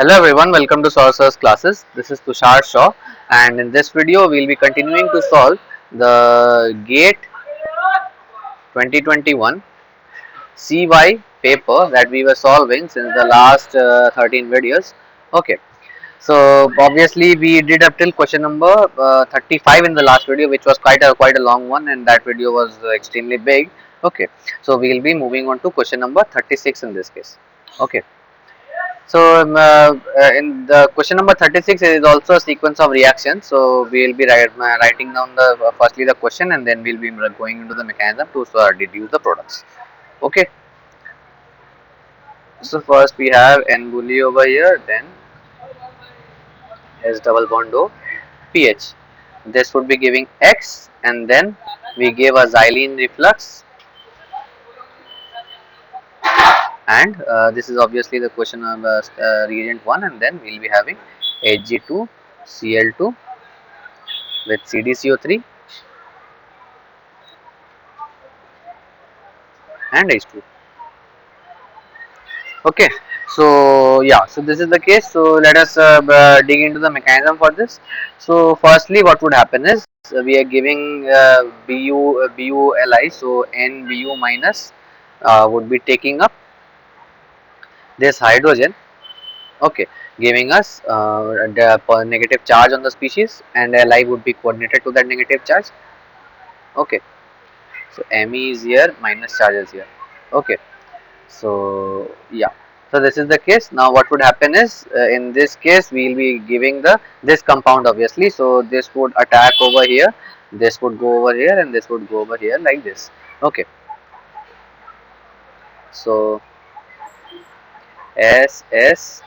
Hello everyone, welcome to Source's classes. This is Tushar Shaw, and in this video we'll be continuing to solve the GATE 2021 CY paper that we were solving since the last 13 videos. Okay, so obviously we did up till question number 35 in the last video, which was quite a long one, and that video was extremely big. Okay, so we'll be moving on to question number 36 in this case. Okay. So in the question number 36 is also a sequence of reactions. So we will be writing down the firstly the question, and then we'll be going into the mechanism to deduce the products. Okay. So first we have N bully over here, then S double bond O pH. This would be giving X, and then we give a xylene reflux, and this is obviously the question of reagent 1, and then we'll be having Hg2Cl2 with CdCO3 and H2. Okay, so yeah, so this is the case. So let us dig into the mechanism for this. So firstly, what would happen is we are giving BuLi, so NBu minus would be taking up this hydrogen. Okay, giving us the negative charge on the species, and Li would be coordinated to that negative charge. Okay, so Me is here, minus charge is here. Okay, so yeah, so this is the case. Now what would happen is in this case we will be giving the this compound obviously, so this would attack over here, this would go over here, and this would go over here like this. Okay, so S,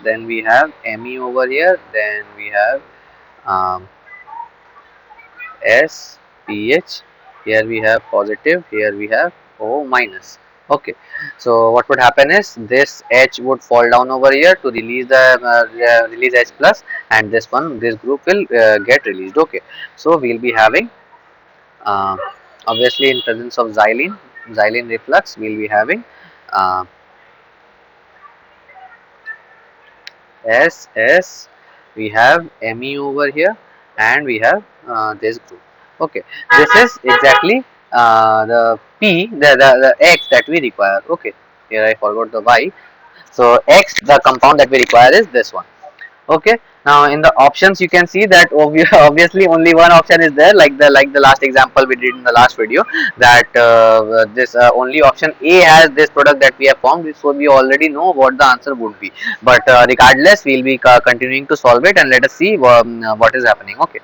then we have Me over here, then we have um, S, pH, here we have positive, here we have O minus. Okay, so what would happen is this H would fall down over here to release the release H plus, and this group will get released. Okay, so we'll be having uh, obviously in presence of xylene reflux, we'll be having uh, S, we have Me over here, and we have this group. Okay, this is exactly the P, the X that we require. Okay, here I forgot the Y. So X, the compound that we require is this one. Okay, now in the options you can see that obviously only one option is there, like the last example we did in the last video, that this only option A has this product that we have formed, so we already know what the answer would be, but regardless we'll be continuing to solve it, and let us see what is happening. Okay.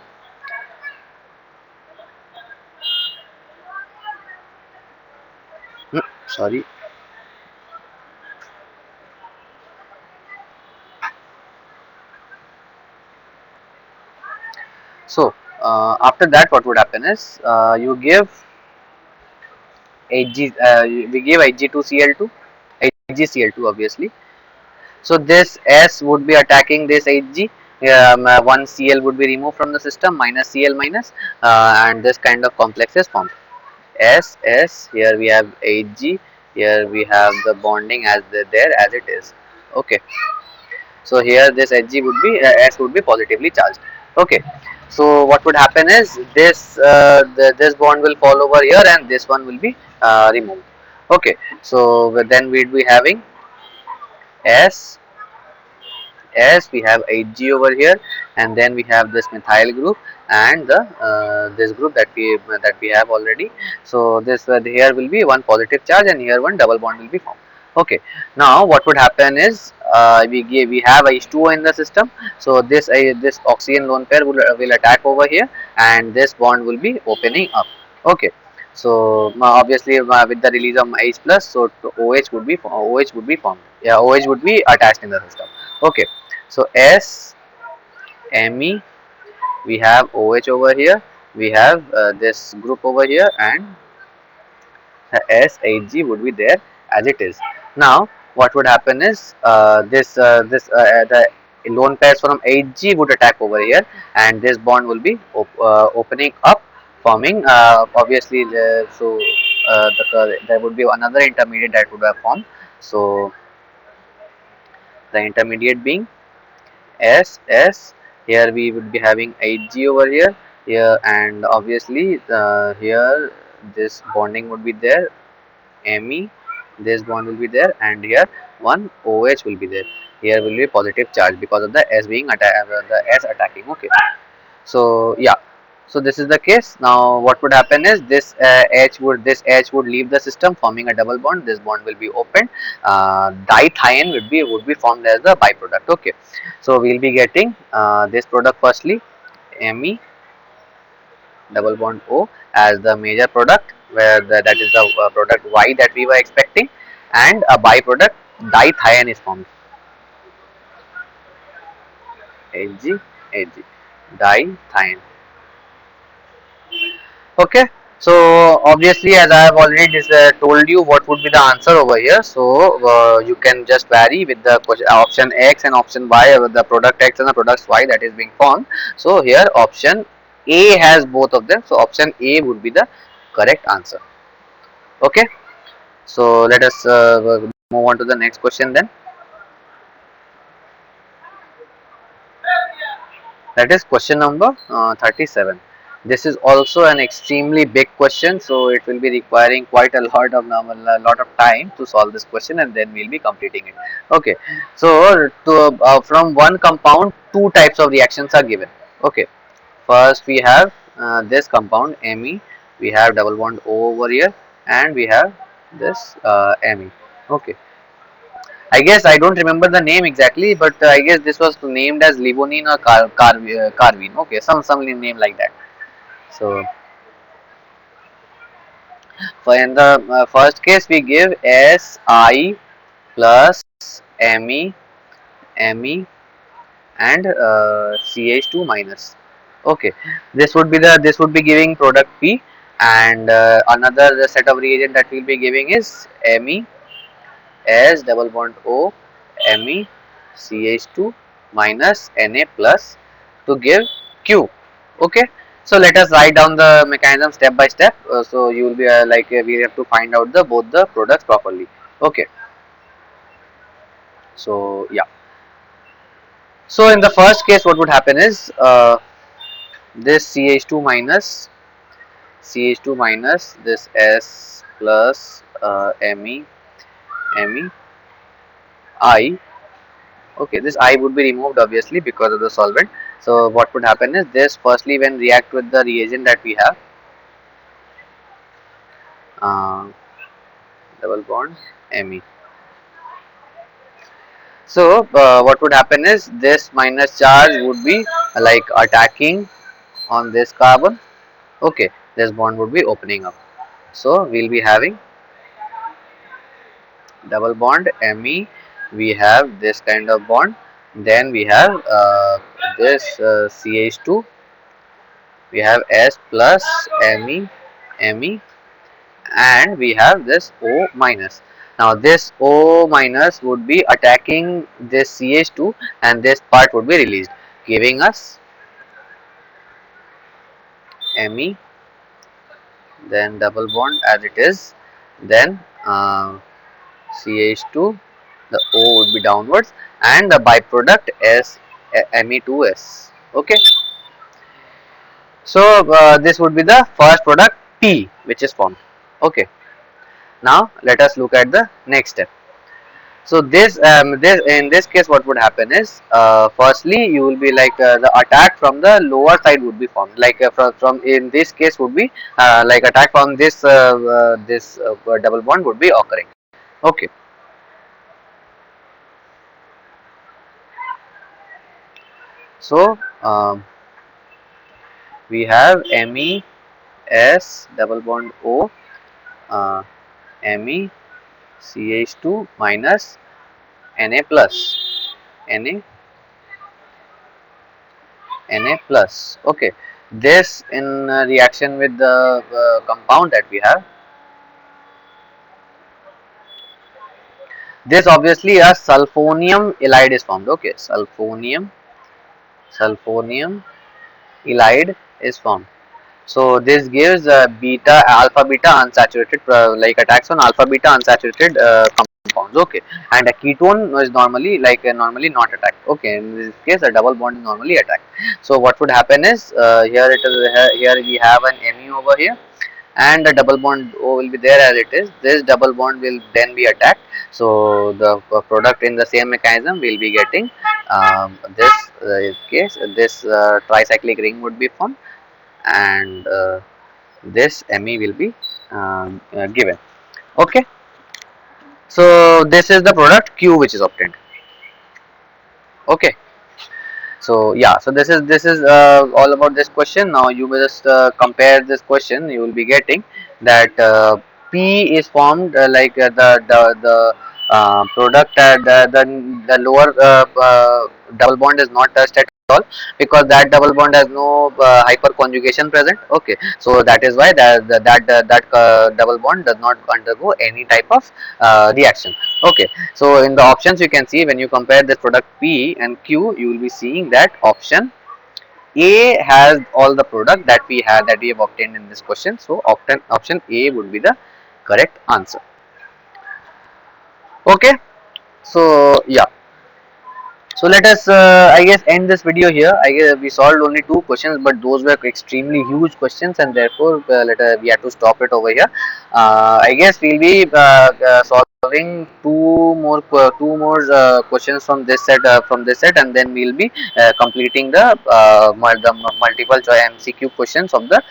Sorry. So after that what would happen is you give Hg, we give Hg2Cl2, HgCl2 obviously. So this S would be attacking this Hg. One Cl would be removed from the system, minus Cl minus, and this kind of complex is formed. S, here we have Hg, here we have the bonding as there as it is. Okay, so here this Hg would be S would be positively charged. Okay, so what would happen is this this bond will fall over here, and this one will be removed. Okay, so then we'd be having S, we have Hg over here, and then we have this methyl group, and the this group that we have already. So this here will be one positive charge, and here one double bond will be formed. Okay, now what would happen is we have H2O in the system, so this oxygen lone pair will attack over here, and this bond will be opening up. Okay, so obviously with the release of H plus, so OH would be formed. Yeah, OH would be attached in the system. Okay, so S, Me, we have OH over here, we have this group over here, and SHG would be there as it is. Now what would happen is the lone pairs from Hg would attack over here, and this bond will be opening up, forming obviously there would be another intermediate that would have formed. So the intermediate being S. Here we would be having Hg over here, and obviously here this bonding would be there, Me, this bond will be there, and here one OH will be there. Here will be positive charge because of the S being the S attacking. Okay, so yeah, so this is the case. Now what would happen is this H would leave the system, forming a double bond. This bond will be opened. Dithiene would be formed as the byproduct. Okay, so we'll be getting this product firstly, Me double bond O as the major product, where that is the product Y that we were expecting, and a byproduct dithiene is formed, Hg Hg dithiene. Okay, so obviously as I have already told you what would be the answer over here, so you can just vary with the option X and option Y, with the product X and the product Y that is being formed. So here option A has both of them, so option A would be the correct answer. Okay, so let us move on to the next question then. That is question number 37. This is also an extremely big question, so it will be requiring quite a lot of time to solve this question, and then we'll be completing it. Okay, so from one compound, two types of reactions are given. Okay, first we have this compound Me, we have double bond O over here, and we have this Me. Okay, I guess I don't remember the name exactly, but I guess this was named as Livonine or Carvine. Okay, some name like that. So for in the first case, we give Si plus Me, Me, and Ch2 minus. Okay, this would be giving product P, and another set of reagent that we'll be giving is Me, S double bond O, Me, Ch2 minus Na plus to give Q. Okay, so let us write down the mechanism step by step. So you will be we have to find out the both the products properly. Okay, so yeah. So in the first case, what would happen is this Ch2 minus this S plus Me I. Okay, this I would be removed obviously because of the solvent. So what would happen is this firstly when react with the reagent that we have, uh, double bond Me. So what would happen is this minus charge would be like attacking on this carbon. Okay, this bond would be opening up. So we'll be having double bond Me. We have this kind of bond. Then we have this CH2. We have S plus Me, and we have this O minus. Now this O minus would be attacking this CH2, and this part would be released, giving us Me, then double bond as it is, then CH2, the O would be downwards, and the byproduct is Me2S. Okay, so this would be the first product P which is formed. Okay, now let us look at the next step. So this in this case, what would happen is firstly you will be the attack from the lower side would be formed. From in this case would be like attack from this double bond would be occurring. Okay, so we have Me S double bond O, uh, Me CH2 minus Na plus Na Na plus. Okay, this in reaction with the compound that we have, this obviously a sulfonium halide is formed. Okay, sulfonium halide is formed. So this gives alpha beta unsaturated like attacks on alpha beta unsaturated compounds. Okay, and a ketone is normally normally not attacked. Okay, in this case a double bond is normally attacked. So what would happen is here it is here we have an Me over here, and the double bond O will be there as it is. This double bond will then be attacked. So the product in the same mechanism will be getting this case this tricyclic ring would be formed, and this Me will be given. Okay, so this is the product Q which is obtained. Okay, so yeah, so this is all about this question. Now you will just compare this question. You will be getting that P is formed the product the lower double bond is not touched at all, because that double bond has no hyperconjugation present. Okay, so that is why that double bond does not undergo any type of reaction. Okay, so in the options you can see, when you compare this product P and Q, you will be seeing that option A has all the product that we have obtained in this question. So option A would be the correct answer. Okay, so yeah, so let us, I guess, end this video here. I guess we solved only two questions, but those were extremely huge questions, and therefore we had to stop it over here. I guess we'll be solving two more questions from this set, and then we'll be completing the multiple choice MCQ questions of the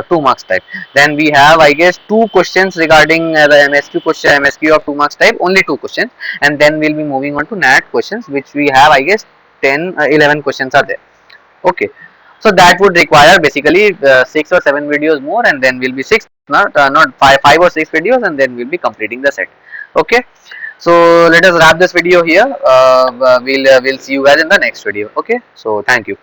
2 marks type. Then we have, I guess, two questions regarding the MSQ of 2 marks type. Only two questions, and then we'll be moving on to NAT questions, which we have, I guess, 10 11 questions are there. Okay, so that would require basically 6 or 7 videos more, and then we'll be not five or six videos, and then we'll be completing the set. Okay, so let us wrap this video here. We'll see you guys in the next video. Okay, so thank you.